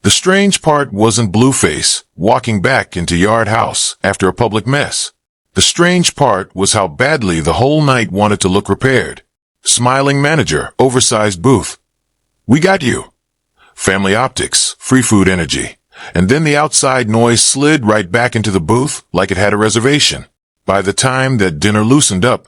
The strange part wasn't Blueface walking back into Yard House after a public mess. The strange part was how badly the whole night wanted to look repaired. Smiling manager, oversized booth. We got you. Family optics, free food energy. And then the outside noise slid right back into the booth like it had a reservation. By the time that dinner loosened up,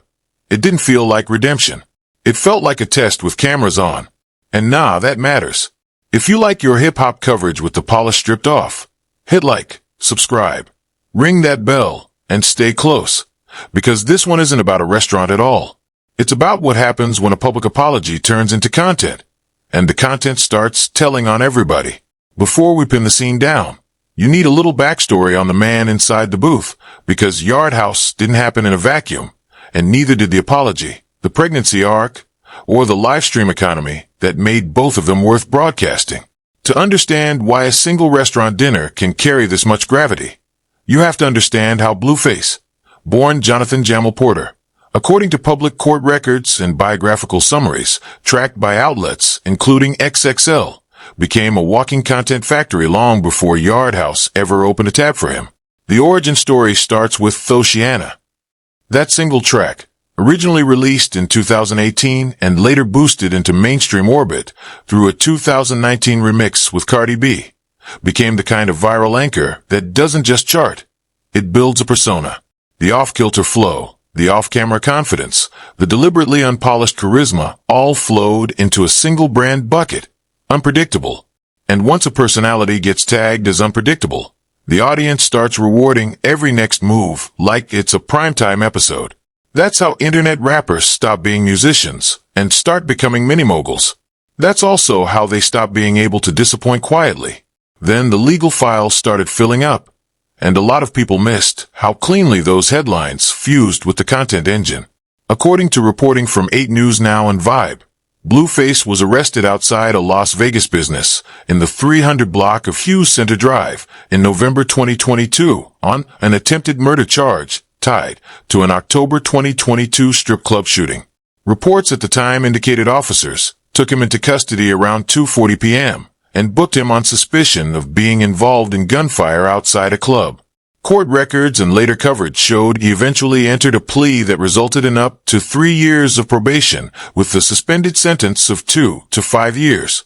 it didn't feel like redemption. It felt like a test with cameras on. And nah, that matters. If you like your hip-hop coverage with the polish stripped off, hit like, subscribe, ring that bell, and stay close. Because this one isn't about a restaurant at all. It's about what happens when a public apology turns into content. And the content starts telling on everybody. Before we pin the scene down, you need a little backstory on the man inside the booth, because Yard House didn't happen in a vacuum, and neither did the apology, the pregnancy arc, or the livestream economy that made both of them worth broadcasting. To understand why a single restaurant dinner can carry this much gravity, you have to understand how Blueface, born Jonathan Jamal Porter, according to public court records and biographical summaries tracked by outlets including XXL, became a walking content factory long before Yard House ever opened a tab for him. The origin story starts with Thoshiana. That single track, originally released in 2018 and later boosted into mainstream orbit through a 2019 remix with Cardi B, became the kind of viral anchor that doesn't just chart. It builds a persona. The off-kilter flow, the off-camera confidence, the deliberately unpolished charisma all flowed into a single brand bucket. Unpredictable. And once a personality gets tagged as unpredictable, the audience starts rewarding every next move like it's a primetime episode. That's how internet rappers stop being musicians and start becoming mini-moguls. That's also how they stop being able to disappoint quietly. Then the legal files started filling up, and a lot of people missed how cleanly those headlines fused with the content engine. According to reporting from 8 News Now and Vibe, Blueface was arrested outside a Las Vegas business in the 300 block of Hughes Center Drive in November 2022 on an attempted murder charge tied to an October 2022 strip club shooting. Reports at the time indicated officers took him into custody around 2:40 p.m. and booked him on suspicion of being involved in gunfire outside a club. Court records and later coverage showed he eventually entered a plea that resulted in up to 3 years of probation with the suspended sentence of 2 to 5 years,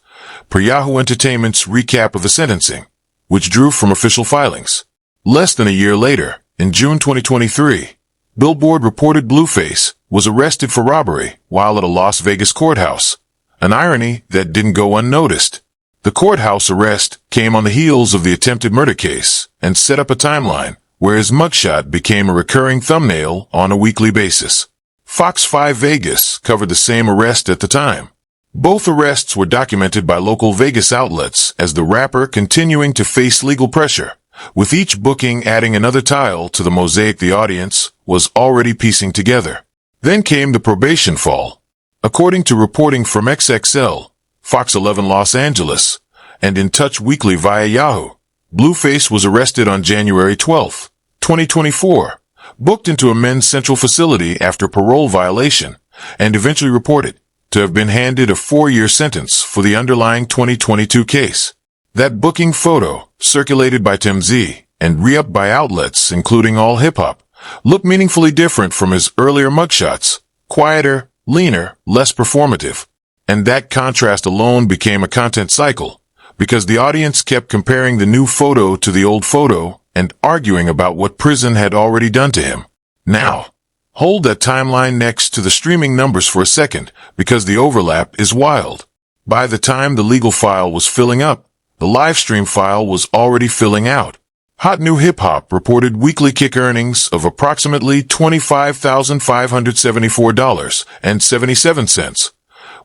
per Yahoo Entertainment's recap of the sentencing, which drew from official filings. Less than a year later, in June 2023, Billboard reported Blueface was arrested for robbery while at a Las Vegas courthouse, an irony that didn't go unnoticed. The courthouse arrest came on the heels of the attempted murder case and set up a timeline where his mugshot became a recurring thumbnail on a weekly basis. Fox 5 Vegas covered the same arrest at the time. Both arrests were documented by local Vegas outlets as the rapper continuing to face legal pressure, with each booking adding another tile to the mosaic the audience was already piecing together. Then came the probation fall. According to reporting from XXL, Fox 11 Los Angeles, and In Touch Weekly via Yahoo, Blueface was arrested on January 12, 2024, booked into a men's central facility after parole violation, and eventually reported to have been handed a 4-year sentence for the underlying 2022 case. That booking photo, circulated by TMZ and re-upped by outlets including All Hip Hop, looked meaningfully different from his earlier mugshots, quieter, leaner, less performative. And that contrast alone became a content cycle, because the audience kept comparing the new photo to the old photo and arguing about what prison had already done to him. Now, hold that timeline next to the streaming numbers for a second, because the overlap is wild. By the time the legal file was filling up, the livestream file was already filling out. Hot New Hip Hop reported weekly kick earnings of approximately $25,574.77.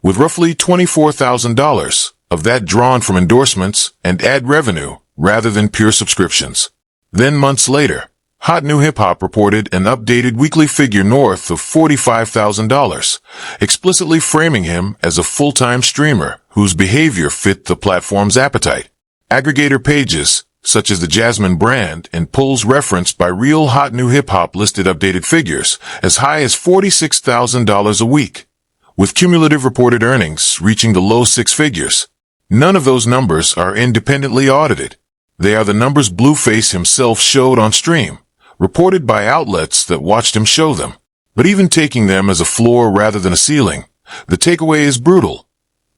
with roughly $24,000 of that drawn from endorsements and ad revenue rather than pure subscriptions. Then months later, Hot New Hip Hop reported an updated weekly figure north of $45,000, explicitly framing him as a full-time streamer whose behavior fit the platform's appetite. Aggregator pages, such as the Jasmine brand and polls referenced by Real Hot New Hip Hop listed updated figures as high as $46,000 a week, with cumulative reported earnings reaching the low 6 figures. None of those numbers are independently audited. They are the numbers Blueface himself showed on stream, reported by outlets that watched him show them. But even taking them as a floor rather than a ceiling, the takeaway is brutal.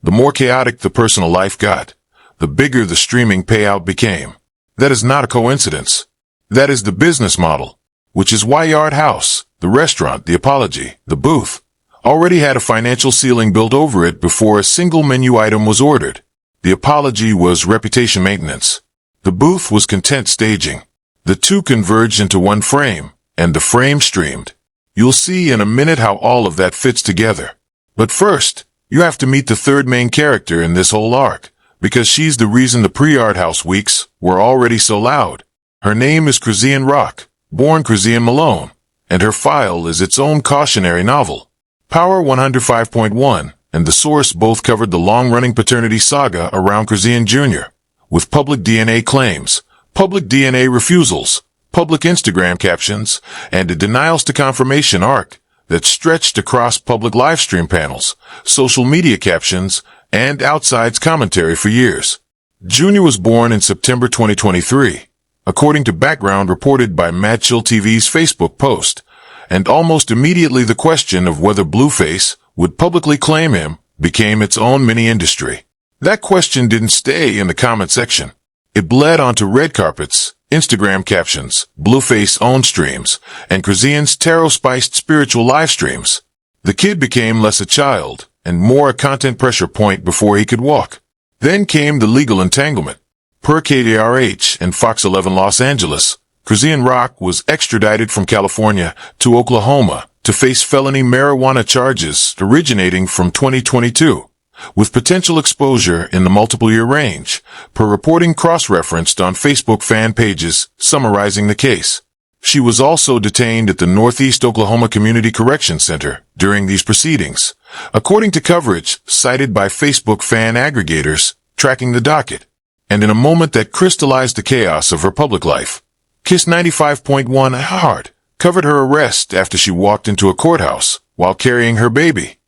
The more chaotic the personal life got, the bigger the streaming payout became. That is not a coincidence. That is the business model, which is why Yard House, the restaurant, the apology, the booth, already had a financial ceiling built over it before a single menu item was ordered. The apology was reputation maintenance. The booth was content staging. The two converged into one frame, and the frame streamed. You'll see in a minute how all of that fits together. But first, you have to meet the third main character in this whole arc, because she's the reason the pre-Yard House weeks were already so loud. Her name is Chrisean Rock, born Chrisean Malone, and her file is its own cautionary novel. Power 105.1 and The Source both covered the long-running paternity saga around Chrisean Jr., with public DNA claims, public DNA refusals, public Instagram captions, and a denials to confirmation arc that stretched across public livestream panels, social media captions, and outside's commentary for years. Jr. was born in September 2023, according to background reported by Mad Chill TV's Facebook post, and almost immediately the question of whether Blueface would publicly claim him became its own mini-industry. That question didn't stay in the comment section. It bled onto red carpets, Instagram captions, Blueface own streams, and Chrisean's tarot-spiced spiritual live streams. The kid became less a child and more a content pressure point before he could walk. Then came the legal entanglement. Per KDRH and Fox 11 Los Angeles, Chrisean Rock was extradited from California to Oklahoma to face felony marijuana charges originating from 2022, with potential exposure in the multiple-year range, per reporting cross-referenced on Facebook fan pages summarizing the case. She was also detained at the Northeast Oklahoma Community Correction Center during these proceedings, according to coverage cited by Facebook fan aggregators tracking the docket. And in a moment that crystallized the chaos of her public life, Kiss 95.1 Hard covered her arrest after she walked into a courthouse while carrying her baby,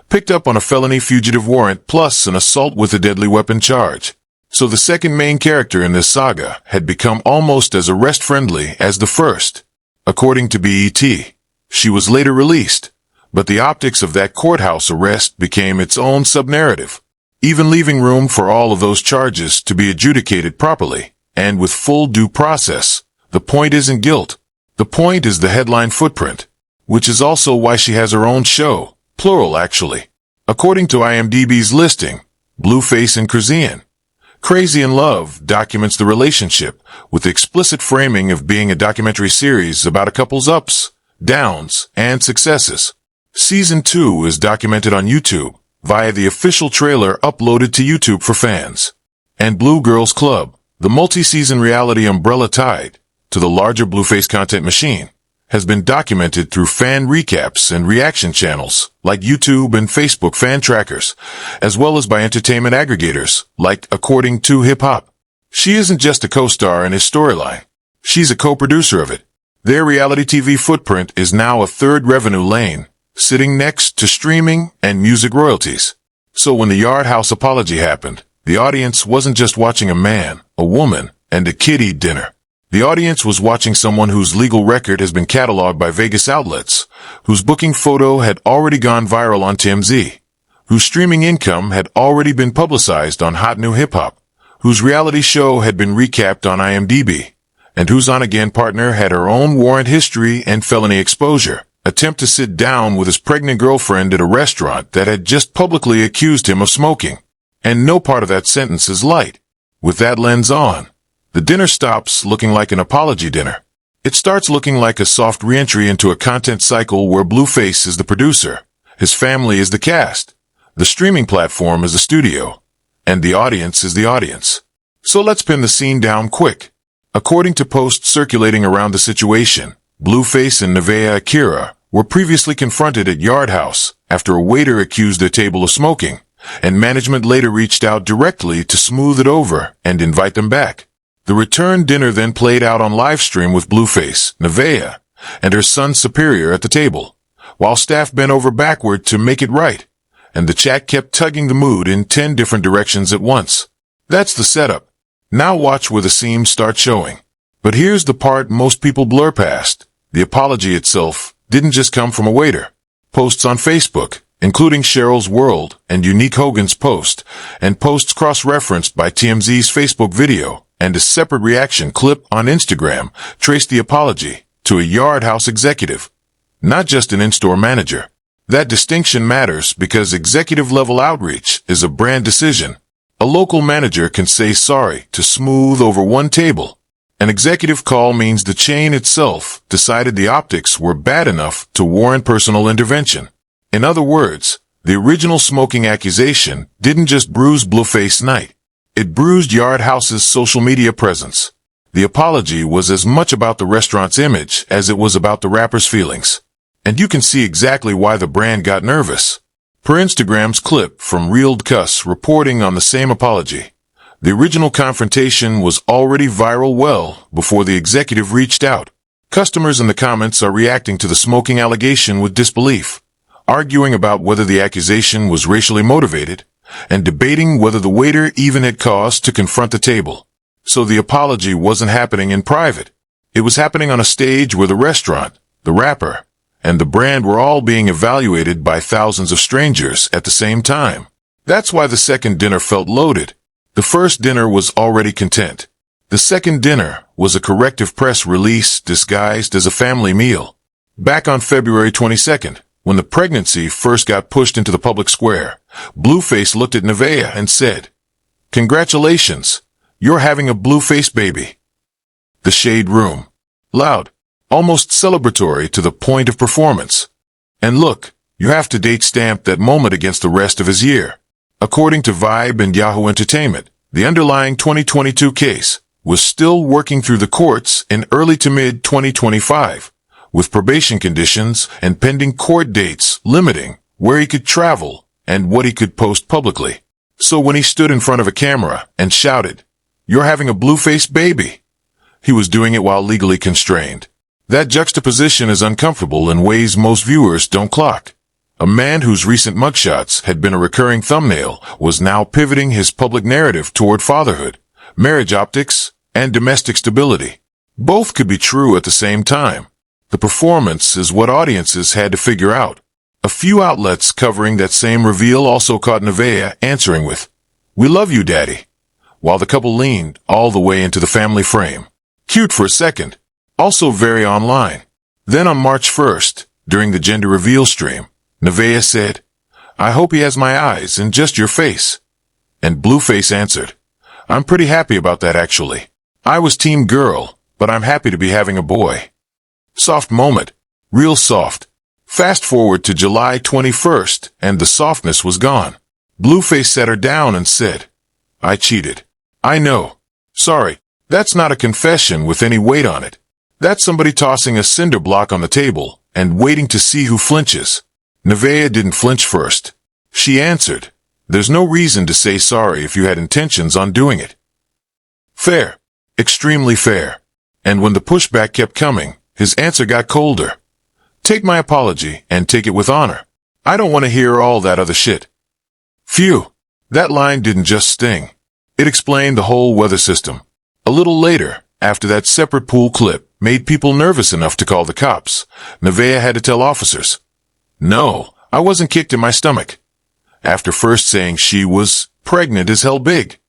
picked up on a felony fugitive warrant plus an assault with a deadly weapon charge. So the second main character in this saga had become almost as arrest-friendly as the first. According to BET, she was later released, but the optics of that courthouse arrest became its own sub-narrative, even leaving room for all of those charges to be adjudicated properly and with full due process. The point isn't guilt. The point is the headline footprint, which is also why she has her own show, plural actually. According to IMDb's listing, Blueface and Chrisean. Crazy in Love documents the relationship with the explicit framing of being a documentary series about a couple's ups, downs, and successes. Season 2 is documented on YouTube via the official trailer uploaded to YouTube for fans. And Blue Girls Club, the multi-season reality umbrella tied to the larger Blueface content machine, has been documented through fan recaps and reaction channels like YouTube and Facebook fan trackers, as well as by entertainment aggregators like According to Hip Hop. She isn't just a co-star in his storyline. She's a co-producer of it. Their reality TV footprint is now a third revenue lane, sitting next to streaming and music royalties. So when the Yard House apology happened, the audience wasn't just watching a man, a woman, and a kid eat dinner. The audience was watching someone whose legal record has been cataloged by Vegas outlets, whose booking photo had already gone viral on TMZ, whose streaming income had already been publicized on Hot New Hip Hop, whose reality show had been recapped on IMDb, and whose on-again partner had her own warrant history and felony exposure, attempt to sit down with his pregnant girlfriend at a restaurant that had just publicly accused him of smoking. And no part of that sentence is light. With that lens on, the dinner stops looking like an apology dinner. It starts looking like a soft re-entry into a content cycle where Blueface is the producer, his family is the cast, the streaming platform is the studio, and the audience is the audience. So let's pin the scene down quick. According to posts circulating around the situation, Blueface and Nevaeh Akira were previously confronted at Yard House after a waiter accused their table of smoking, and management later reached out directly to smooth it over and invite them back. The return dinner then played out on livestream with Blueface Nevaeh and her son Superior at the table, while staff bent over backward to make it right, and the chat kept tugging the mood in 10 different directions at once. That's the setup. Now watch where the seams start showing. But here's the part most people blur past. The apology itself didn't just come from a waiter. Posts on Facebook, including Cheryl's World and Unique Hogan's post, and posts cross-referenced by TMZ's Facebook video, and a separate reaction clip on Instagram traced the apology to a Yard House executive, not just an in-store manager. That distinction matters because executive-level outreach is a brand decision. A local manager can say sorry to smooth over one table. An executive call means the chain itself decided the optics were bad enough to warrant personal intervention. In other words, the original smoking accusation didn't just bruise Blueface Night. It bruised Yard House's social media presence. The apology was as much about the restaurant's image as it was about the rapper's feelings. And you can see exactly why the brand got nervous. Per Instagram's clip from Reeled Cuss reporting on the same apology, the original confrontation was already viral well before the executive reached out. Customers in the comments are reacting to the smoking allegation with disbelief, arguing about whether the accusation was racially motivated, and debating whether the waiter even had cause to confront the table. So the apology wasn't happening in private. It was happening on a stage where the restaurant, the rapper, and the brand were all being evaluated by thousands of strangers at the same time. That's why the second dinner felt loaded. The first dinner was already content. The second dinner was a corrective press release disguised as a family meal. Back on February 22nd, when the pregnancy first got pushed into the public square, Blueface looked at Nevaeh and said, "Congratulations, you're having a Blueface baby." The Shade Room. Loud. Almost celebratory to the point of performance. And look, you have to date stamp that moment against the rest of his year. According to Vibe and Yahoo Entertainment, the underlying 2022 case was still working through the courts in early to mid-2025, with probation conditions and pending court dates limiting where he could travel and what he could post publicly. So when he stood in front of a camera and shouted, "You're having a Blueface baby," he was doing it while legally constrained. That juxtaposition is uncomfortable in ways most viewers don't clock. A man whose recent mugshots had been a recurring thumbnail was now pivoting his public narrative toward fatherhood, marriage optics, and domestic stability. Both could be true at the same time. The performance is what audiences had to figure out. A few outlets covering that same reveal also caught Nevaeh answering with, "We love you, Daddy," while the couple leaned all the way into the family frame. Cute for a second. Also very online. Then on March 1st, during the gender reveal stream, Nevaeh said, "I hope he has my eyes and just your face." And Blueface answered, "I'm pretty happy about that actually. I was team girl, but I'm happy to be having a boy." Soft moment. Real soft. Fast forward to July 21st, and the softness was gone. Blueface sat her down and said, "I cheated. I know. Sorry. That's not a confession with any weight on it. That's somebody tossing a cinder block on the table and waiting to see who flinches." Nevaeh didn't flinch first. She answered, "There's no reason to say sorry if you had intentions on doing it." Fair. Extremely fair. And when the pushback kept coming, his answer got colder. "Take my apology and take it with honor. I don't want to hear all that other shit." Phew. That line didn't just sting. It explained the whole weather system. A little later, after that separate pool clip made people nervous enough to call the cops, Nevaeh had to tell officers, "No, I wasn't kicked in my stomach," after first saying she was pregnant as hell big.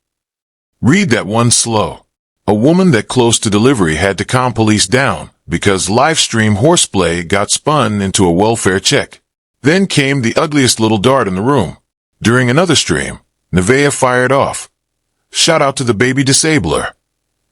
Read that one slow. A woman that close to delivery had to calm police down because livestream horseplay got spun into a welfare check. Then came the ugliest little dart in the room. During another stream, Nevaeh fired off, "Shout out to the baby disabler,"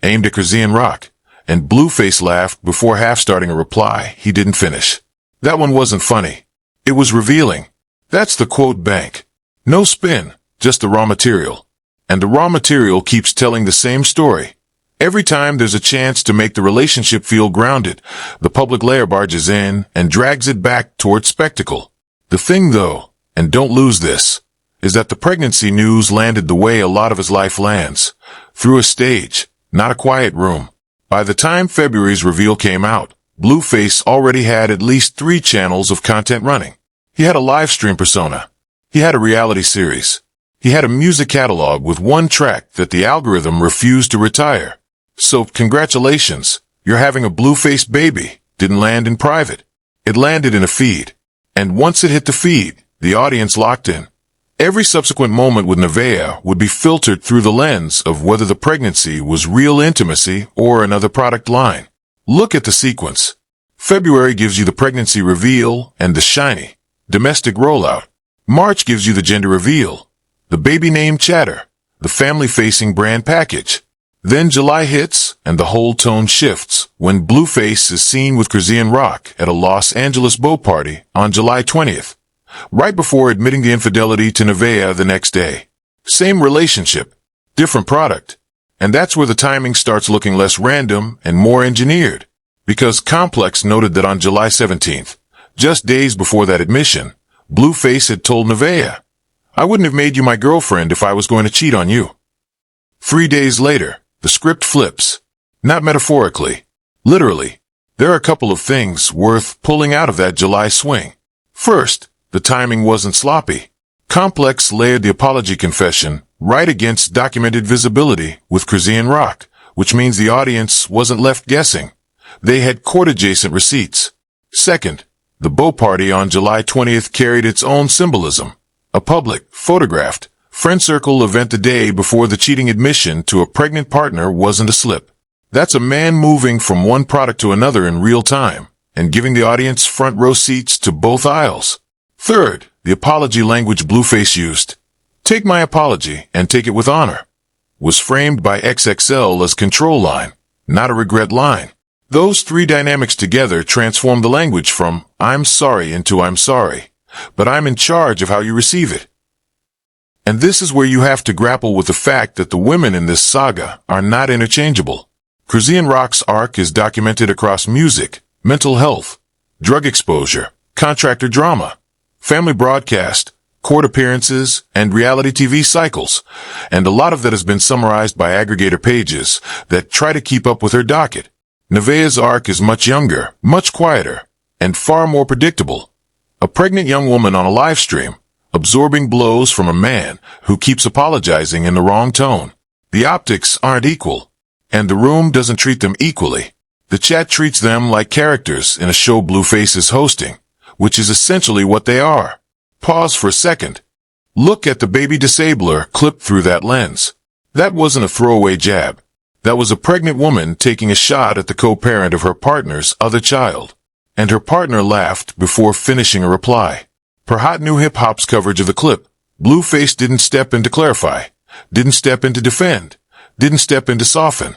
aimed at Chrisean Rock, and Blueface laughed before half starting a reply he didn't finish. That one wasn't funny. It was revealing. That's the quote bank. No spin, just the raw material. And the raw material keeps telling the same story. Every time there's a chance to make the relationship feel grounded, the public layer barges in and drags it back towards spectacle. The thing, though, and don't lose this, is that the pregnancy news landed the way a lot of his life lands, through a stage, not a quiet room. By the time February's reveal came out, Blueface already had at least 3 channels of content running. He had a live stream persona, He had a reality series. He had a music catalog with one track that the algorithm refused to retire. So, congratulations, you're having a Blueface baby. Didn't land in private. It landed in a feed. And once it hit the feed, the audience locked in. Every subsequent moment with Nevaeh would be filtered through the lens of whether the pregnancy was real intimacy or another product line. Look at the sequence. February gives you the pregnancy reveal and the shiny, domestic rollout. March gives you the gender reveal, the baby name chatter, the family-facing brand package. Then July hits, and the whole tone shifts when Blueface is seen with Chrisean at a Los Angeles beau party on July 20th. Right before admitting the infidelity to Nevaeh the next day. Same relationship, different product. And that's where the timing starts looking less random and more engineered. Because Complex noted that on July 17th, just days before that admission, Blueface had told Nevaeh, "I wouldn't have made you my girlfriend if I was going to cheat on you." 3 days later, the script flips. Not metaphorically. Literally. There are a couple of things worth pulling out of that July swing. First, the timing wasn't sloppy. Complex layered the apology confession right against documented visibility with Chrisean, which means the audience wasn't left guessing. They had court-adjacent receipts. Second, the beau party on July 20th carried its own symbolism. A public, photographed, friend circle event the day before the cheating admission to a pregnant partner wasn't a slip. That's a man moving from one product to another in real time and giving the audience front row seats to both aisles. Third, the apology language Blueface used, "Take my apology and take it with honor," was framed by XXL as control line, not a regret line. Those three dynamics together transform the language from "I'm sorry" into "I'm sorry, but I'm in charge of how you receive it." And this is where you have to grapple with the fact that the women in this saga are not interchangeable. Chrisean's arc is documented across music, mental health, drug exposure, contractor drama, family broadcast, court appearances, and reality TV cycles, and a lot of that has been summarized by aggregator pages that try to keep up with her docket. Nevaeh's arc is much younger, much quieter, and far more predictable. A pregnant young woman on a live stream, absorbing blows from a man who keeps apologizing in the wrong tone. The optics aren't equal, and the room doesn't treat them equally. The chat treats them like characters in a show Blueface is hosting, which is essentially what they are. Pause for a second. Look at the baby disabler clipped through that lens. That wasn't a throwaway jab. That was a pregnant woman taking a shot at the co-parent of her partner's other child. And her partner laughed before finishing a reply. Per Hot New Hip Hop's coverage of the clip, Blueface didn't step in to clarify, didn't step in to defend, didn't step in to soften.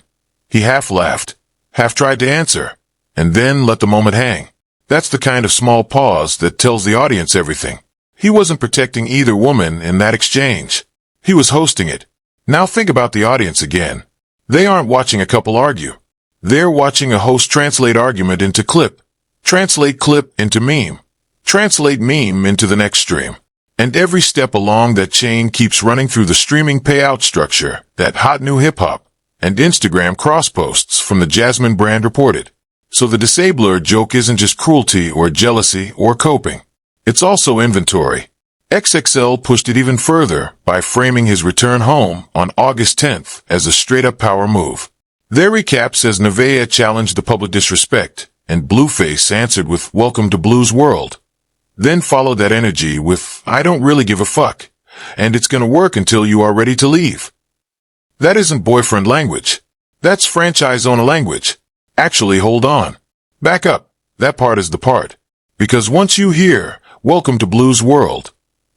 He half laughed, half tried to answer, and then let the moment hang. That's the kind of small pause that tells the audience everything. He wasn't protecting either woman in that exchange. He was hosting it. Now think about the audience again. They aren't watching a couple argue. They're watching a host translate argument into clip, translate clip into meme, translate meme into the next stream. And every step along that chain keeps running through the streaming payout structure that Hot New Hip Hop and Instagram cross-posts from the Jasmine brand reported. So the disabler joke isn't just cruelty or jealousy or coping. It's also inventory. XXL pushed it even further by framing his return home on August 10th as a straight-up power move. Their recap says Nevaeh challenged the public disrespect, and Blueface answered with "Welcome to Blue's World." Then followed that energy with "I don't really give a fuck, and it's gonna work until you are ready to leave." That isn't boyfriend language. That's franchise owner language. Actually, hold on. Back up. That part is the part. Because once you hear "Welcome to Blue's World,"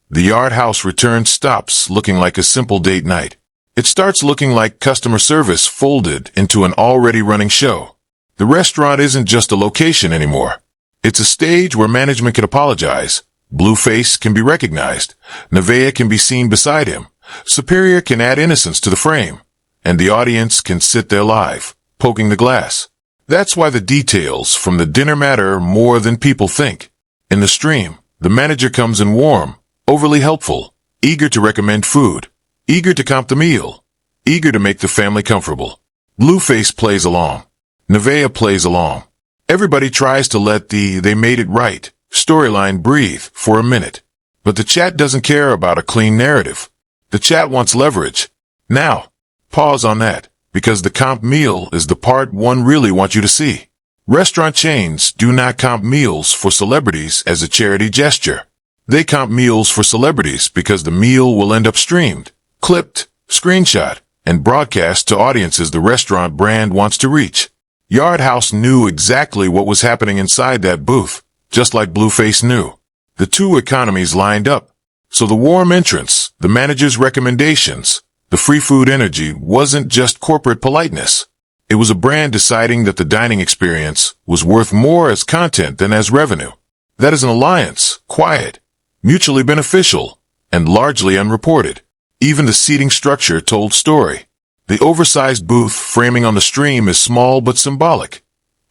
the Yard House return stops looking like a simple date night. It starts looking like customer service folded into an already running show. The restaurant isn't just a location anymore. It's a stage where management can apologize, Blueface can be recognized, Nevaeh can be seen beside him, Superior can add innocence to the frame, and the audience can sit there live, poking the glass. That's why the details from the dinner matter more than people think. In the stream, the manager comes in warm, overly helpful, eager to recommend food, eager to comp the meal, eager to make the family comfortable. Blueface plays along. Nevaeh plays along. Everybody tries to let the "they made it right" storyline breathe for a minute. But the chat doesn't care about a clean narrative. The chat wants leverage. Now, pause on that, because the comp meal is the part one really wants you to see. Restaurant chains do not comp meals for celebrities as a charity gesture. They comp meals for celebrities because the meal will end up streamed, clipped, screenshot, and broadcast to audiences the restaurant brand wants to reach. Yard House knew exactly what was happening inside that booth, just like Blueface knew. The two economies lined up. So the warm entrance, the manager's recommendations, the free food energy wasn't just corporate politeness. It was a brand deciding that the dining experience was worth more as content than as revenue. That is an alliance, quiet, mutually beneficial, and largely unreported. Even the seating structure told story. The oversized booth framing on the stream is small but symbolic.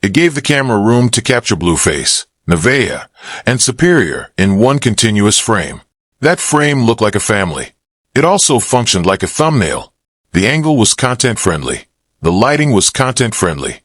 It gave the camera room to capture Blueface, Nevaeh, and Superior in one continuous frame. That frame looked like a family. It also functioned like a thumbnail. The angle was content-friendly. The lighting was content-friendly.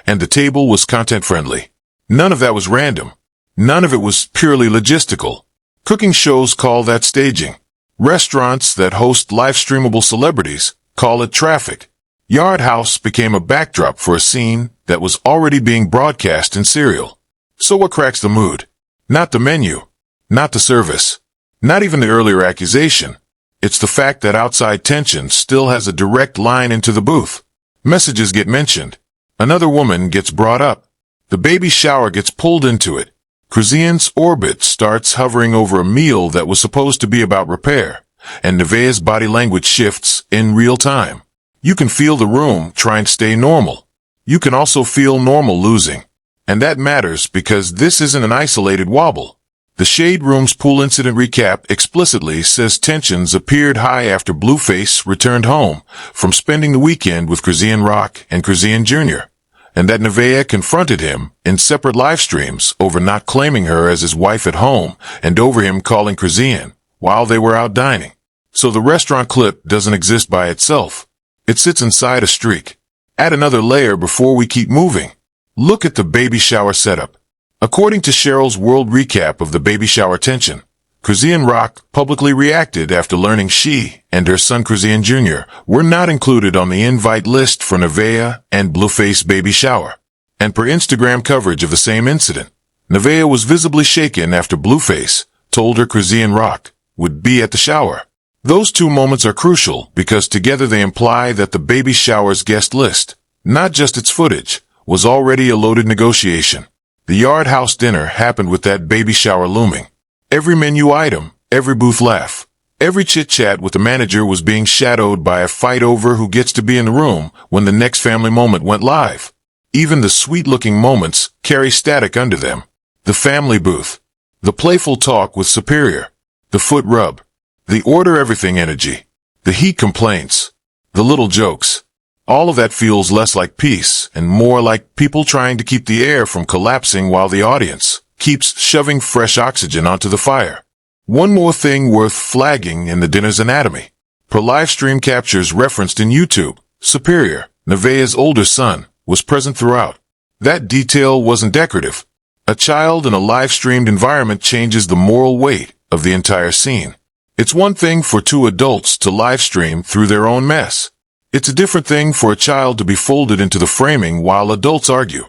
And the table was content-friendly. None of that was random. None of it was purely logistical. Cooking shows call that staging. Restaurants that host live-streamable celebrities call it traffic. Yard House became a backdrop for a scene that was already being broadcast in serial. So what cracks the mood? Not the menu. Not the service. Not even the earlier accusation. It's the fact that outside tension still has a direct line into the booth. Messages get mentioned. Another woman gets brought up. The baby shower gets pulled into it. Chrisean's orbit starts hovering over a meal that was supposed to be about repair, and Nevaeh's body language shifts in real time. You can feel the room trying to stay normal. You can also feel normal losing. And that matters because this isn't an isolated wobble. The Shade Room's pool incident recap explicitly says tensions appeared high after Blueface returned home from spending the weekend with Chrisean Rock and Chrisean Jr., and that Nevaeh confronted him in separate live streams over not claiming her as his wife at home and over him calling Chrisean while they were out dining. So the restaurant clip doesn't exist by itself. It sits inside a streak. Add another layer before we keep moving. Look at the baby shower setup. According to Cheryl's world recap of the baby shower tension, Chrisean Rock publicly reacted after learning she and her son Chrisean Jr. were not included on the invite list for Nevaeh and Blueface baby shower. And per Instagram coverage of the same incident, Nevaeh was visibly shaken after Blueface told her Chrisean Rock would be at the shower. Those two moments are crucial because together they imply that the baby shower's guest list, not just its footage, was already a loaded negotiation. The Yard House dinner happened with that baby shower looming. Every menu item, every booth laugh, every chit-chat with the manager was being shadowed by a fight over who gets to be in the room when the next family moment went live. Even the sweet-looking moments carry static under them. The family booth, the playful talk with Superior, the foot rub, the order everything energy, the heat complaints, the little jokes. All of that feels less like peace and more like people trying to keep the air from collapsing while the audience keeps shoving fresh oxygen onto the fire. One more thing worth flagging in the dinner's anatomy. Per livestream captures referenced in YouTube, Superior, Nevaeh's older son, was present throughout. That detail wasn't decorative. A child in a live-streamed environment changes the moral weight of the entire scene. It's one thing for two adults to livestream through their own mess. It's a different thing for a child to be folded into the framing while adults argue,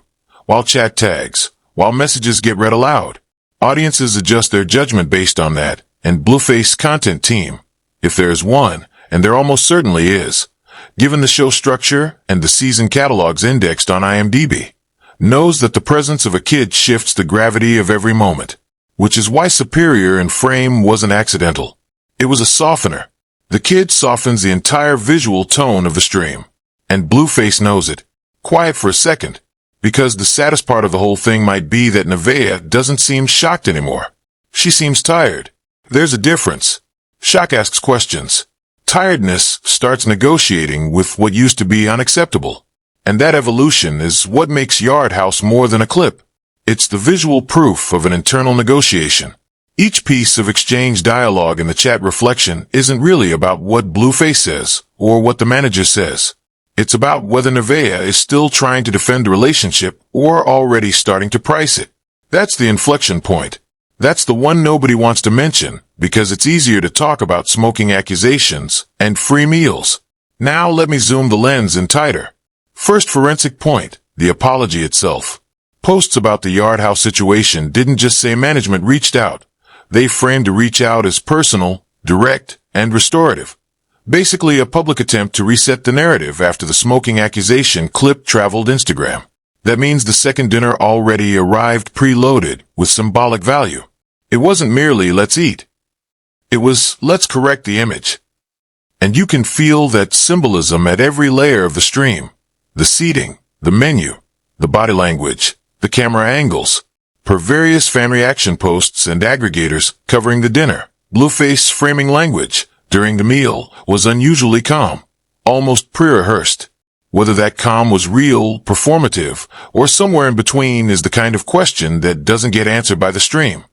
while chat tags, while messages get read aloud. Audiences adjust their judgment based on that, and Blueface content team, if there is one, and there almost certainly is, given the show structure and the season catalogs indexed on IMDb, knows that the presence of a kid shifts the gravity of every moment, which is why Superior in frame wasn't accidental. It was a softener. The kid softens the entire visual tone of the stream, and Blueface knows it. Quiet for a second, because the saddest part of the whole thing might be that Nevaeh doesn't seem shocked anymore. She seems tired. There's a difference. Shock asks questions. Tiredness starts negotiating with what used to be unacceptable. And that evolution is what makes Yard House more than a clip. It's the visual proof of an internal negotiation. Each piece of exchange dialogue in the chat reflection isn't really about what Blueface says or what the manager says. It's about whether Nevaeh is still trying to defend the relationship or already starting to price it. That's the inflection point. That's the one nobody wants to mention because it's easier to talk about smoking accusations and free meals. Now let me zoom the lens in tighter. First forensic point, the apology itself. Posts about the Yard House situation didn't just say management reached out. They framed the reach out as personal, direct, and restorative. Basically a public attempt to reset the narrative after the smoking accusation clip traveled Instagram. That means the second dinner already arrived preloaded with symbolic value. It wasn't merely let's eat. It was let's correct the image. And you can feel that symbolism at every layer of the stream. The seating, the menu, the body language, the camera angles. Per various fan reaction posts and aggregators covering the dinner, Blueface framing language during the meal was unusually calm, almost pre-rehearsed. Whether that calm was real, performative, or somewhere in between is the kind of question that doesn't get answered by the stream.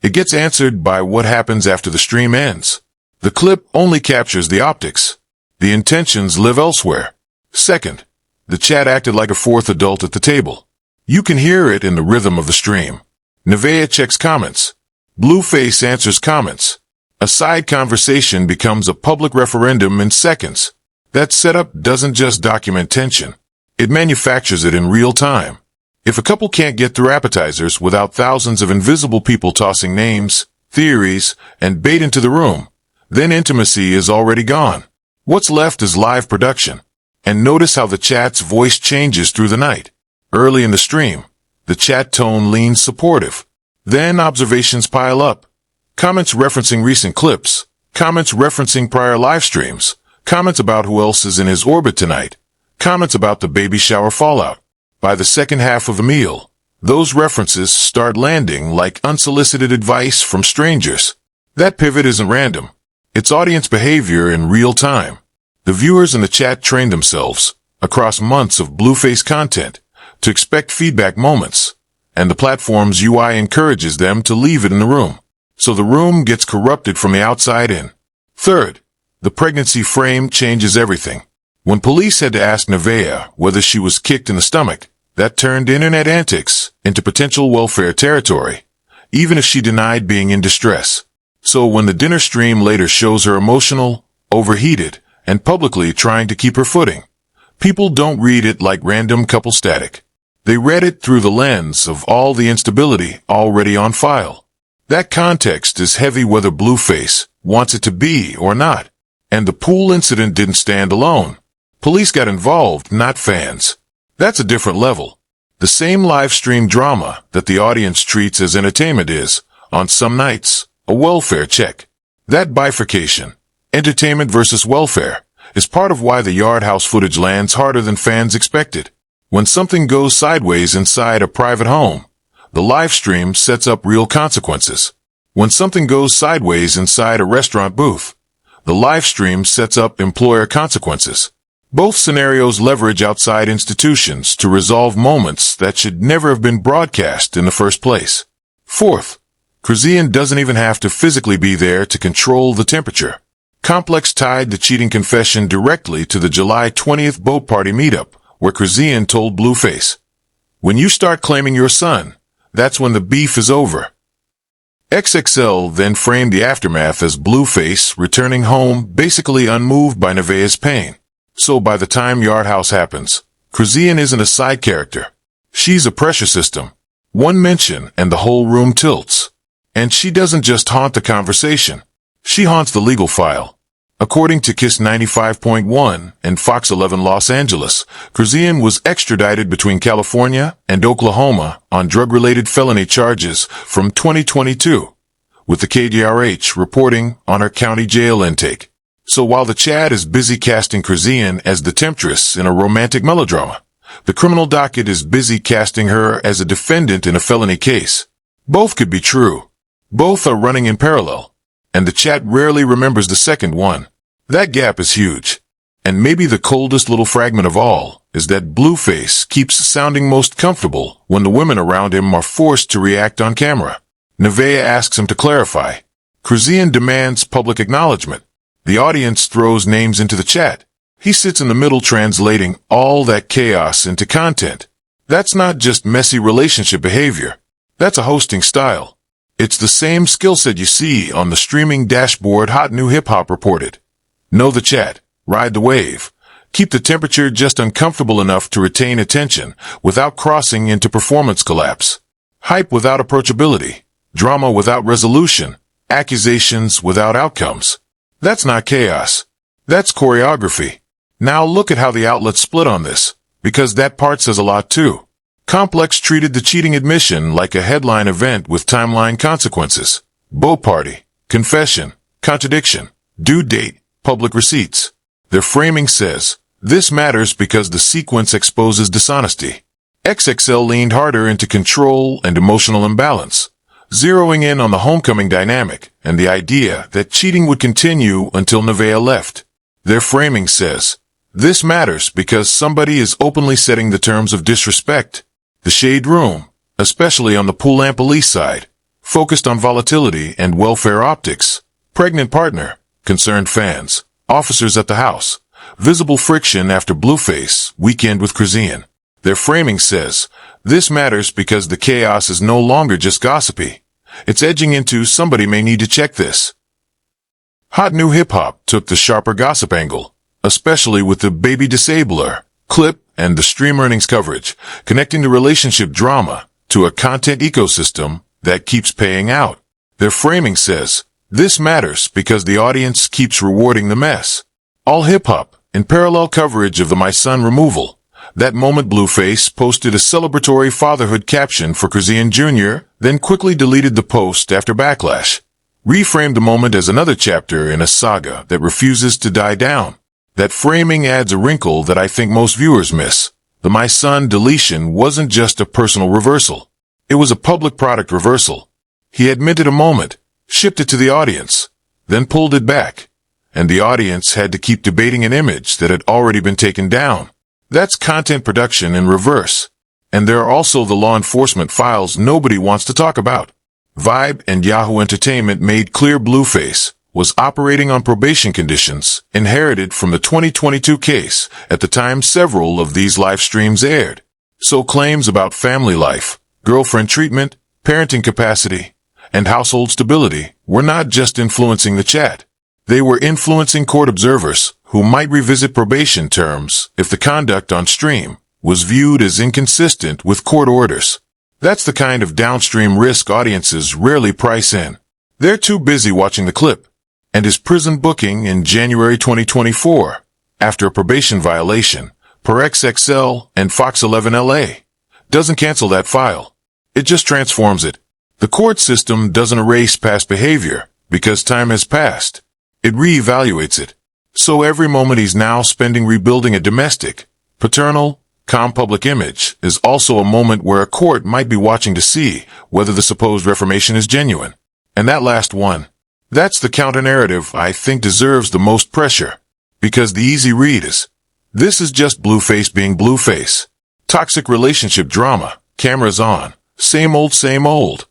It gets answered by what happens after the stream ends. The clip only captures the optics. The intentions live elsewhere. Second, the chat acted like a fourth adult at the table. You can hear it in the rhythm of the stream. Nevaeh checks comments. Blueface answers comments. A side conversation becomes a public referendum in seconds. That setup doesn't just document tension. It manufactures it in real time. If a couple can't get through appetizers without thousands of invisible people tossing names, theories, and bait into the room, then intimacy is already gone. What's left is live production. And notice how the chat's voice changes through the night. Early in the stream, the chat tone leans supportive. Then observations pile up. Comments referencing recent clips, comments referencing prior live streams, comments about who else is in his orbit tonight, comments about the baby shower fallout. By the second half of the meal, those references start landing like unsolicited advice from strangers. That pivot isn't random. It's audience behavior in real time. The viewers in the chat train themselves, across months of Blueface content, to expect feedback moments, and the platform's UI encourages them to leave it in the room. So the room gets corrupted from the outside in. Third, the pregnancy frame changes everything. When police had to ask Nevaeh whether she was kicked in the stomach, that turned internet antics into potential welfare territory, even if she denied being in distress. So when the dinner stream later shows her emotional, overheated, and publicly trying to keep her footing, people don't read it like random couple static. They read it through the lens of all the instability already on file. That context is heavy whether Blueface wants it to be or not. And the pool incident didn't stand alone. Police got involved, not fans. That's a different level. The same live stream drama that the audience treats as entertainment is, on some nights, a welfare check. That bifurcation, entertainment versus welfare, is part of why the Yard House footage lands harder than fans expected. When something goes sideways inside a private home, the live stream sets up real consequences. When something goes sideways inside a restaurant booth, the live stream sets up employer consequences. Both scenarios leverage outside institutions to resolve moments that should never have been broadcast in the first place. Fourth, Chrisean doesn't even have to physically be there to control the temperature. Complex tied the cheating confession directly to the July 20th boat party meetup, where Chrisean told Blueface, "When you start claiming your son, that's when the beef is over." XXL then framed the aftermath as Blueface returning home basically unmoved by Nevaeh's pain. So by the time Yard House happens, Chrisean isn't a side character. She's a pressure system. One mention and the whole room tilts. And she doesn't just haunt the conversation. She haunts the legal file. According to KISS 95.1 and Fox 11 Los Angeles, Chrisean was extradited between California and Oklahoma on drug-related felony charges from 2022, with the KDRH reporting on her county jail intake. So while the chat is busy casting Chrisean as the temptress in a romantic melodrama, the criminal docket is busy casting her as a defendant in a felony case. Both could be true. Both are running in parallel. And the chat rarely remembers the second one. That gap is huge. And maybe the coldest little fragment of all is that Blueface keeps sounding most comfortable when the women around him are forced to react on camera. Nevaeh asks him to clarify. Chrisean demands public acknowledgement. The audience throws names into the chat. He sits in the middle translating all that chaos into content. That's not just messy relationship behavior. That's a hosting style. It's the same skill set you see on the streaming dashboard. Hot New Hip Hop reported. Know the chat, ride the wave, keep the temperature just uncomfortable enough to retain attention without crossing into performance collapse. Hype without approachability, drama without resolution, accusations without outcomes. That's not chaos. That's choreography. Now look at how the outlets split on this, because that part says a lot too. Complex treated the cheating admission like a headline event with timeline consequences. Boat party, confession, contradiction, due date, public receipts. Their framing says, this matters because the sequence exposes dishonesty. XXL leaned harder into control and emotional imbalance, zeroing in on the homecoming dynamic and the idea that cheating would continue until Nevaeh left. Their framing says, this matters because somebody is openly setting the terms of disrespect. The Shade Room, especially on the Pool and Police side, focused on volatility and welfare optics. Pregnant partner, concerned fans, officers at the house, visible friction after Blueface weekend with Chrisean. Their framing says, this matters because the chaos is no longer just gossipy. It's edging into somebody may need to check this. Hot New Hip Hop took the sharper gossip angle, especially with the Baby Disabler clip and the stream earnings coverage, connecting the relationship drama to a content ecosystem that keeps paying out. Their framing says, this matters because the audience keeps rewarding the mess. All hip-hop, in parallel coverage of the My Son removal. That moment Blueface posted a celebratory fatherhood caption for Chrisean Jr., then quickly deleted the post after backlash. Reframed the moment as another chapter in a saga that refuses to die down. That framing adds a wrinkle that I think most viewers miss. The My Son deletion wasn't just a personal reversal. It was a public product reversal. He had minted a moment, shipped it to the audience, then pulled it back. And the audience had to keep debating an image that had already been taken down. That's content production in reverse. And there are also the law enforcement files nobody wants to talk about. Vibe and Yahoo Entertainment made clear Blueface was operating on probation conditions inherited from the 2022 case at the time several of these live streams aired. So claims about family life, girlfriend treatment, parenting capacity, and household stability were not just influencing the chat. They were influencing court observers who might revisit probation terms if the conduct on stream was viewed as inconsistent with court orders. That's the kind of downstream risk audiences rarely price in. They're too busy watching the clip. And his prison booking in January 2024, after a probation violation, per XXL and Fox 11 LA, doesn't cancel that file. It just transforms it. The court system doesn't erase past behavior because time has passed. It reevaluates it. So every moment he's now spending rebuilding a domestic, paternal, calm public image is also a moment where a court might be watching to see whether the supposed reformation is genuine. And that last one, that's the counter-narrative I think deserves the most pressure. Because the easy read is, this is just Blueface being Blueface. Toxic relationship drama, cameras on, same old, same old.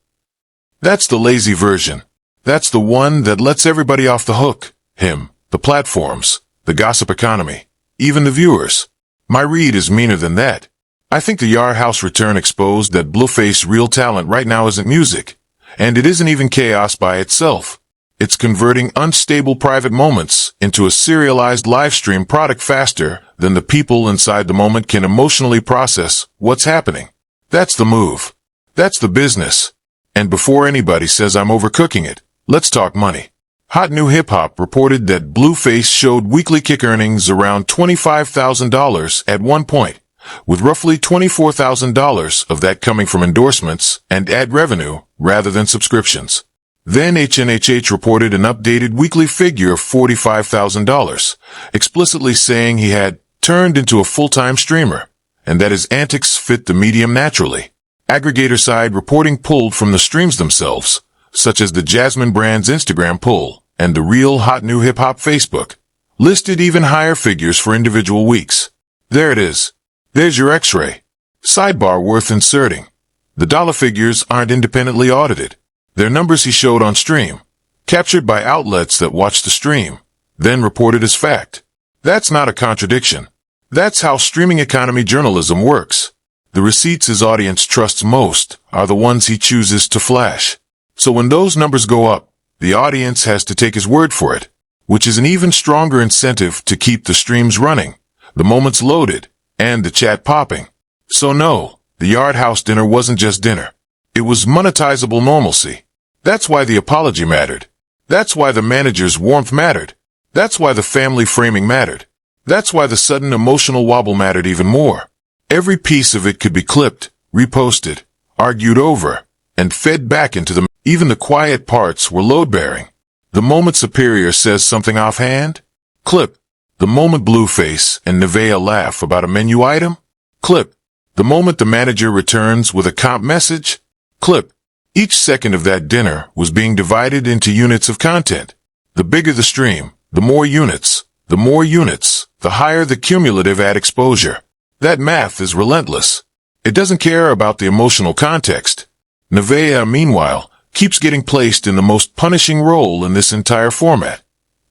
That's the lazy version. That's the one that lets everybody off the hook. Him, the platforms, the gossip economy, even the viewers. My read is meaner than that. I think the Yard House return exposed that Blueface's real talent right now isn't music. And it isn't even chaos by itself. It's converting unstable private moments into a serialized livestream product faster than the people inside the moment can emotionally process what's happening. That's the move. That's the business. And before anybody says I'm overcooking it, let's talk money. Hot New Hip Hop reported that Blueface showed weekly kick earnings around $25,000 at one point, with roughly $24,000 of that coming from endorsements and ad revenue rather than subscriptions. Then HNHH reported an updated weekly figure of $45,000, explicitly saying he had turned into a full-time streamer, and that his antics fit the medium naturally. Aggregator side reporting pulled from the streams themselves, such as the Jasmine Brand's Instagram pull and the Real Hot New Hip Hop Facebook, listed even higher figures for individual weeks. There it is. There's your X-ray. Sidebar worth inserting. The dollar figures aren't independently audited. They're numbers he showed on stream, captured by outlets that watched the stream, then reported as fact. That's not a contradiction. That's how streaming economy journalism works. The receipts his audience trusts most are the ones he chooses to flash. So when those numbers go up, the audience has to take his word for it, which is an even stronger incentive to keep the streams running, the moments loaded, and the chat popping. So no, the Yard House dinner wasn't just dinner. It was monetizable normalcy. That's why the apology mattered. That's why the manager's warmth mattered. That's why the family framing mattered. That's why the sudden emotional wobble mattered even more. Every piece of it could be clipped, reposted, argued over, and fed back into the... Even the quiet parts were load-bearing. The moment Superior says something offhand? Clip. The moment Blueface and Nevaeh laugh about a menu item? Clip. The moment the manager returns with a comp message? Clip. Each second of that dinner was being divided into units of content. The bigger the stream, the more units. The more units, the higher the cumulative ad exposure. That math is relentless. It doesn't care about the emotional context. Nevaeh, meanwhile, keeps getting placed in the most punishing role in this entire format.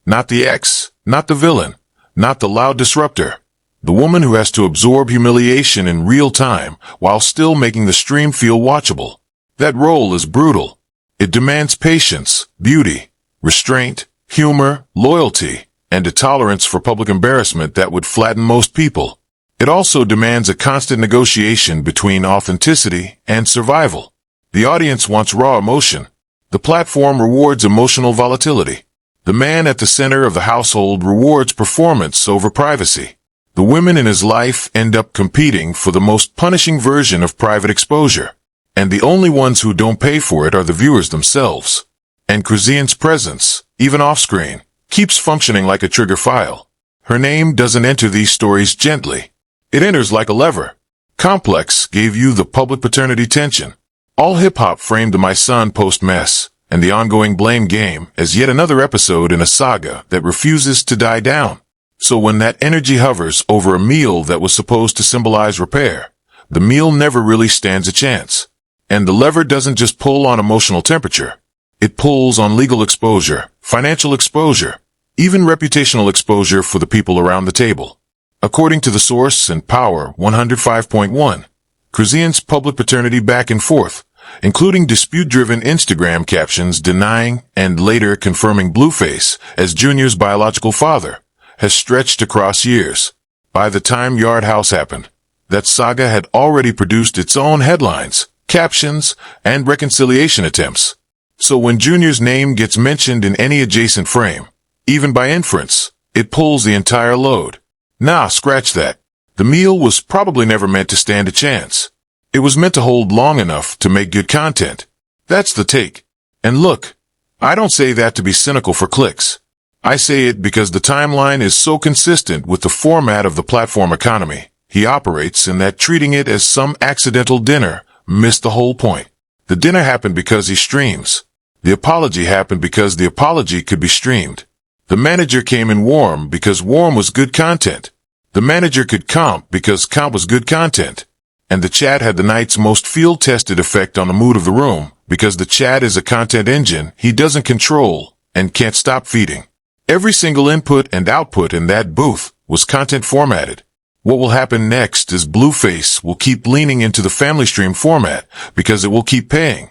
Not the ex, not the villain, not the loud disruptor. The woman who has to absorb humiliation in real time while still making the stream feel watchable. That role is brutal. It demands patience, beauty, restraint, humor, loyalty, and a tolerance for public embarrassment that would flatten most people. It also demands a constant negotiation between authenticity and survival. The audience wants raw emotion. The platform rewards emotional volatility. The man at the center of the household rewards performance over privacy. The women in his life end up competing for the most punishing version of private exposure. And the only ones who don't pay for it are the viewers themselves. And Chrisean's presence, even off-screen, keeps functioning like a trigger file. Her name doesn't enter these stories gently. It enters like a lever. Complex gave you the public paternity tension. All hip-hop framed the My Son post-mess, and the ongoing blame game as yet another episode in a saga that refuses to die down. So when that energy hovers over a meal that was supposed to symbolize repair, the meal never really stands a chance. And the lever doesn't just pull on emotional temperature. It pulls on legal exposure, financial exposure, even reputational exposure for the people around the table. According to the source and Power 105.1, Chrisean's public paternity back and forth, including dispute-driven Instagram captions denying and later confirming Blueface as Junior's biological father, has stretched across years. By the time Yard House happened, that saga had already produced its own headlines, captions, and reconciliation attempts. So when Junior's name gets mentioned in any adjacent frame, even by inference, it pulls the entire load. Nah, scratch that. The meal was probably never meant to stand a chance. It was meant to hold long enough to make good content. That's the take. And look, I don't say that to be cynical for clicks. I say it because the timeline is so consistent with the format of the platform economy he operates in that treating it as some accidental dinner missed the whole point. The dinner happened because he streams. The apology happened because the apology could be streamed. The manager came in warm because warm was good content. The manager could comp because comp was good content. And the chat had the night's most field-tested effect on the mood of the room because the chat is a content engine he doesn't control and can't stop feeding. Every single input and output in that booth was content formatted. What will happen next is Blueface will keep leaning into the family stream format because it will keep paying,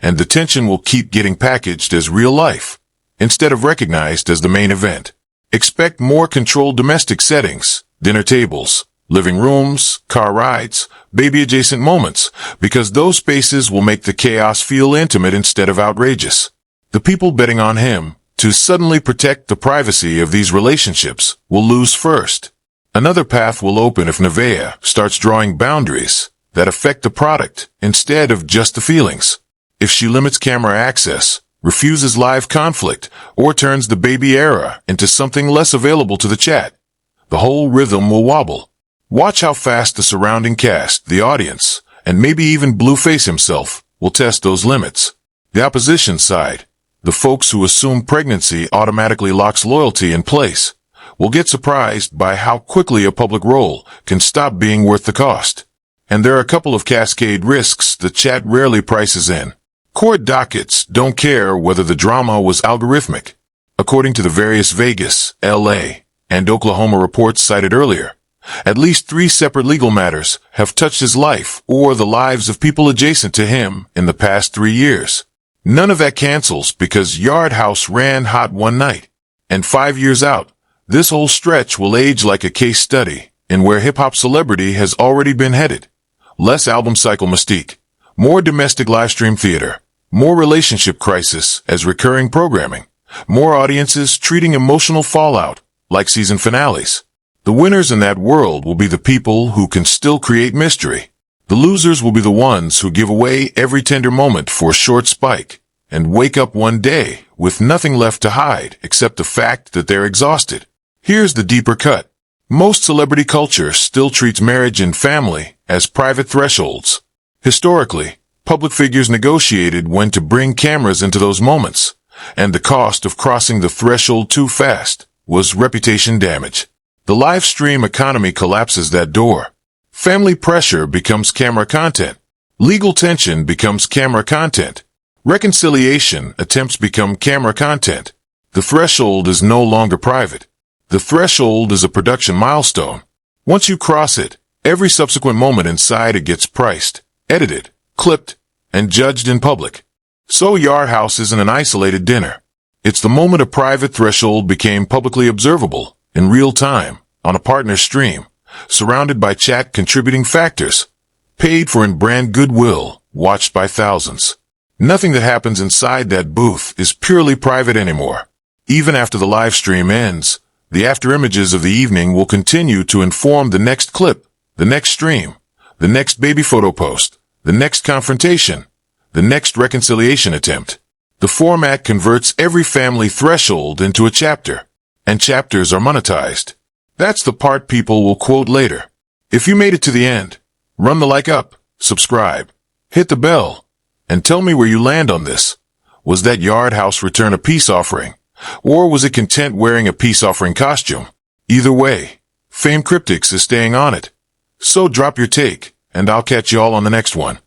and the tension will keep getting packaged as real life instead of recognized as the main event. Expect more controlled domestic settings, dinner tables, living rooms, car rides, baby-adjacent moments, because those spaces will make the chaos feel intimate instead of outrageous. The people betting on him to suddenly protect the privacy of these relationships will lose first. Another path will open if Nevaeh starts drawing boundaries that affect the product instead of just the feelings. If she limits camera access, refuses live conflict, or turns the baby era into something less available to the chat, the whole rhythm will wobble. Watch how fast the surrounding cast, the audience, and maybe even Blueface himself will test those limits. The opposition side, the folks who assume pregnancy automatically locks loyalty in place, will get surprised by how quickly a public role can stop being worth the cost. And there are a couple of cascade risks the chat rarely prices in. Court dockets don't care whether the drama was algorithmic. According to the various Vegas, LA, and Oklahoma reports cited earlier, at least 3 separate legal matters have touched his life or the lives of people adjacent to him in the past 3 years. None of that cancels because Yard House ran hot one night. And 5 years out, this whole stretch will age like a case study in where hip-hop celebrity has already been headed. Less album cycle mystique, more domestic livestream theater, more relationship crisis as recurring programming, more audiences treating emotional fallout like season finales. The winners in that world will be the people who can still create mystery. The losers will be the ones who give away every tender moment for a short spike and wake up one day with nothing left to hide except the fact that they're exhausted. Here's the deeper cut. Most celebrity culture still treats marriage and family as private thresholds. Historically, public figures negotiated when to bring cameras into those moments, and the cost of crossing the threshold too fast was reputation damage. The live stream economy collapses that door. Family pressure becomes camera content. Legal tension becomes camera content. Reconciliation attempts become camera content. The threshold is no longer private. The threshold is a production milestone. Once you cross it, every subsequent moment inside it gets priced, edited, clipped, and judged in public. So Yard House isn't an isolated dinner. It's the moment a private threshold became publicly observable, in real time, on a partner stream, surrounded by chat contributing factors, paid for in brand goodwill, watched by thousands. Nothing that happens inside that booth is purely private anymore. Even after the live stream ends, the after images of the evening will continue to inform the next clip, the next stream, the next baby photo post, the next confrontation, the next reconciliation attempt. The format converts every family threshold into a chapter, and chapters are monetized. That's the part people will quote later. If you made it to the end, run the like up, subscribe, hit the bell, and tell me where you land on this. Was that Yard House return a peace offering? Or was it content wearing a peace offering costume? Either way, Fame Cryptix is staying on it. So drop your take, and I'll catch y'all on the next one.